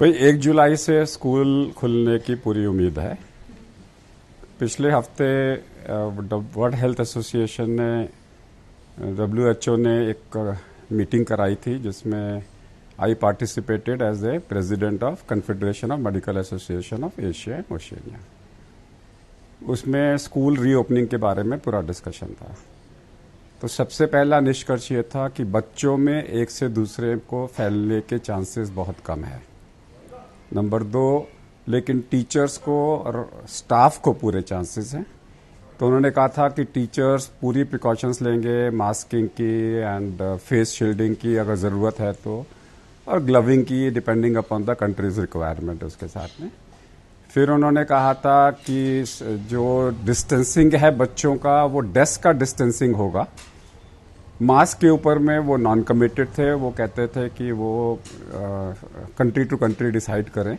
भाई 1 जुलाई से स्कूल खुलने की पूरी उम्मीद है। पिछले हफ्ते वर्ल्ड हेल्थ एसोसिएशन ने WHO ने एक मीटिंग कराई थी जिसमें I participated as a president of Confederation of Medical Association of Asia and Oceania. उसमें स्कूल रीओपनिंग के बारे में पूरा डिस्कशन था। तो सबसे पहला निष्कर्ष ये था कि बच्चों में एक से दूसरे को फैलने के चांसेस बहुत कम है। नंबर 2, लेकिन टीचर्स को और स्टाफ को पूरे चांसेस हैं। तो उन्होंने कहा था कि टीचर्स पूरी प्रिकॉशंस लेंगे, मास्किंग की एंड फेस शील्डिंग की अगर ज़रूरत है तो, और ग्लविंग की depending upon the countries requirement उसके साथ में। फिर उन्होंने कहा था कि जो डिस्टेंसिंग है बच्चों का वो डेस्क का डिस्टेंसिंग होगा। मास्क के ऊपर में वो नॉन कमिटेड थे, वो कहते थे कि वो कंट्री टू कंट्री डिसाइड करें।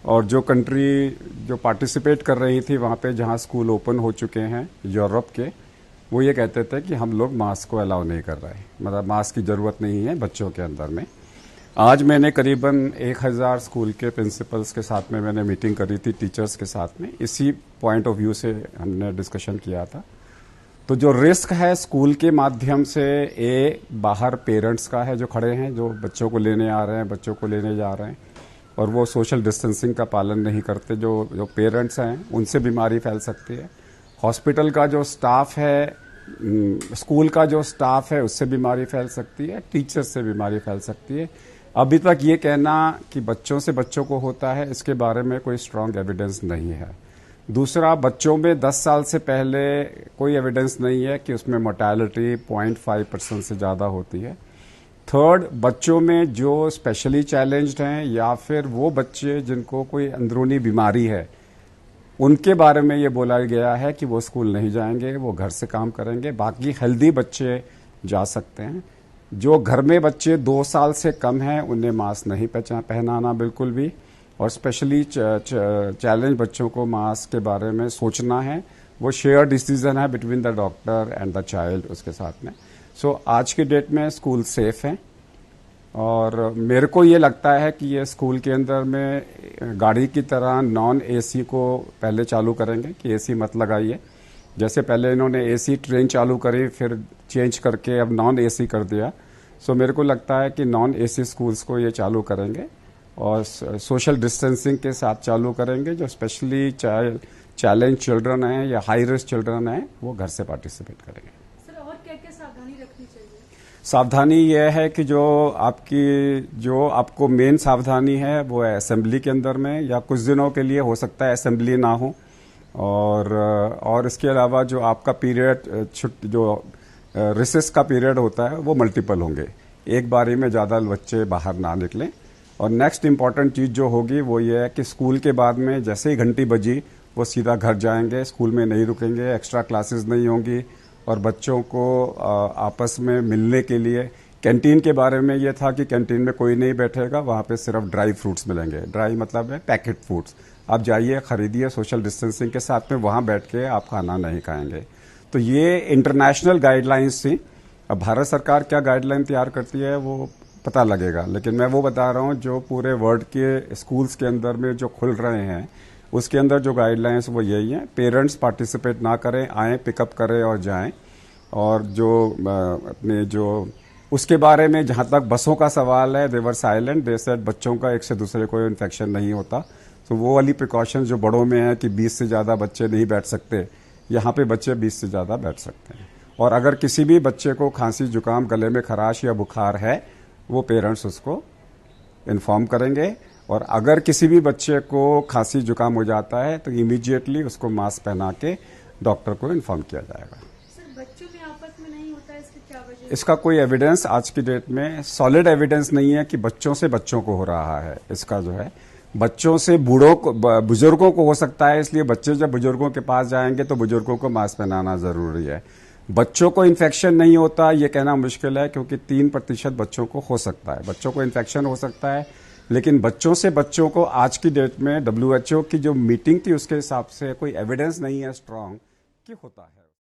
और जो कंट्री जो पार्टिसिपेट कर रही थी वहाँ पे जहाँ स्कूल ओपन हो चुके हैं यूरोप के, वो ये कहते थे कि हम लोग मास्क को अलाउ नहीं कर रहे, मतलब मास्क की ज़रूरत नहीं है बच्चों के अंदर में। आज मैंने करीबन 1000 स्कूल के प्रिंसिपल्स के साथ में मैंने मीटिंग करी थी, टीचर्स के साथ में। इसी पॉइंट ऑफ व्यू से हमने डिस्कशन किया था। तो जो रिस्क है स्कूल के माध्यम से बाहर पेरेंट्स का है जो खड़े हैं, जो बच्चों को लेने आ रहे हैं, बच्चों को लेने जा रहे हैं, और वो सोशल डिस्टेंसिंग का पालन नहीं करते। जो पेरेंट्स हैं उनसे बीमारी फैल सकती है। हॉस्पिटल का जो स्टाफ है, स्कूल का जो स्टाफ है, उससे बीमारी फैल सकती है, टीचर्स से बीमारी फैल सकती है। अभी तक ये कहना कि बच्चों से बच्चों को होता है, इसके बारे में कोई स्ट्रांग एविडेंस नहीं है। दूसरा, बच्चों में 10 साल से पहले कोई एविडेंस नहीं है कि उसमें मोर्टेलिटी 0.5% से ज़्यादा होती है। थर्ड, बच्चों में जो स्पेशली चैलेंज्ड हैं या फिर वो बच्चे जिनको कोई अंदरूनी बीमारी है, उनके बारे में ये बोला गया है कि वो स्कूल नहीं जाएंगे, वो घर से काम करेंगे। बाकी हेल्दी बच्चे जा सकते हैं। जो घर में बच्चे 2 साल से कम हैं उन्हें मास्क नहीं पहनाना बिल्कुल भी, और स्पेशली चैलेंज बच्चों को मास्क के बारे में सोचना है। वो शेयर डिसीजन है between the doctor and the child उसके साथ में। सो आज की डेट में स्कूल सेफ हैं, और मेरे को ये लगता है कि ये स्कूल के अंदर में गाड़ी की तरह नॉन एसी को पहले चालू करेंगे कि एसी मत लगाइए। जैसे पहले इन्होंने एसी ट्रेन चालू करी, फिर चेंज करके अब नॉन एसी कर दिया। सो मेरे को लगता है कि नॉन एसी स्कूल्स को ये चालू करेंगे और सोशल डिस्टेंसिंग के साथ चालू करेंगे। जो स्पेशली चैलेंज चिल्ड्रन हैं या हाई रिस्क चिल्ड्रन हैं वो घर से पार्टिसिपेट करेंगे। सर, और क्या क्या सावधानी रखनी चाहिए? सावधानी यह है कि जो आपको मेन सावधानी है वो है असेंबली के अंदर में, या कुछ दिनों के लिए हो सकता है असेंबली ना हो, और इसके अलावा जो आपका पीरियड जो रिसेस का पीरियड होता है वो मल्टीपल होंगे। एक बारी में ज़्यादा बच्चे बाहर ना निकलें। और नेक्स्ट इंपॉर्टेंट चीज़ जो होगी वो ये है कि स्कूल के बाद में जैसे ही घंटी बजी वो सीधा घर जाएंगे, स्कूल में नहीं रुकेंगे, एक्स्ट्रा क्लासेस नहीं होंगी। और बच्चों को आपस में मिलने के लिए कैंटीन के बारे में ये था कि कैंटीन में कोई नहीं बैठेगा, वहाँ पे सिर्फ ड्राई फ्रूट्स मिलेंगे। ड्राई मतलब है पैकेट फूड्स। आप जाइए, खरीदिए, सोशल डिस्टेंसिंग के साथ में वहाँ बैठ के आप खाना नहीं खाएंगे। तो ये इंटरनेशनल गाइडलाइंस थी। अब भारत सरकार क्या गाइडलाइन तैयार करती है वो पता लगेगा, लेकिन मैं वो बता रहा हूँ जो पूरे वर्ल्ड के स्कूल्स के अंदर में जो खुल रहे हैं उसके अंदर जो गाइडलाइंस वो यही है। पेरेंट्स पार्टिसिपेट ना करें, आएँ, पिकअप करें और जाएं। और जो अपने जो उसके बारे में जहाँ तक बसों का सवाल है, दे वर साइलेंट, दे सेड बच्चों का एक से दूसरे को इन्फेक्शन नहीं होता। तो वो वाली प्रिकॉशन जो बड़ों में है कि 20 से ज़्यादा बच्चे नहीं बैठ सकते, यहाँ पे बच्चे 20 से ज़्यादा बैठ सकते हैं। और अगर किसी भी बच्चे को खांसी, जुकाम, गले में खराश या बुखार है, वो पेरेंट्स उसको इन्फॉर्म करेंगे। और अगर किसी भी बच्चे को खांसी जुकाम हो जाता है तो इमीडिएटली उसको मास्क पहना के डॉक्टर को इन्फॉर्म किया जाएगा। सर, बच्चों में आपस में नहीं होता है, इसकी क्या वजह? इसका कोई एविडेंस आज की डेट में सॉलिड एविडेंस नहीं है कि बच्चों से बच्चों को हो रहा है। इसका जो है बच्चों से बूढ़ों को, बुजुर्गों को हो सकता है, इसलिए बच्चे जब बुजुर्गों के पास जाएंगे तो बुजुर्गों को मास्क पहनाना जरूरी है। बच्चों को इन्फेक्शन नहीं होता ये कहना मुश्किल है, क्योंकि 3% बच्चों को हो सकता है, बच्चों को इन्फेक्शन हो सकता है। लेकिन बच्चों से बच्चों को आज की डेट में WHO की जो मीटिंग थी उसके हिसाब से कोई एविडेंस नहीं है स्ट्रांग कि होता है।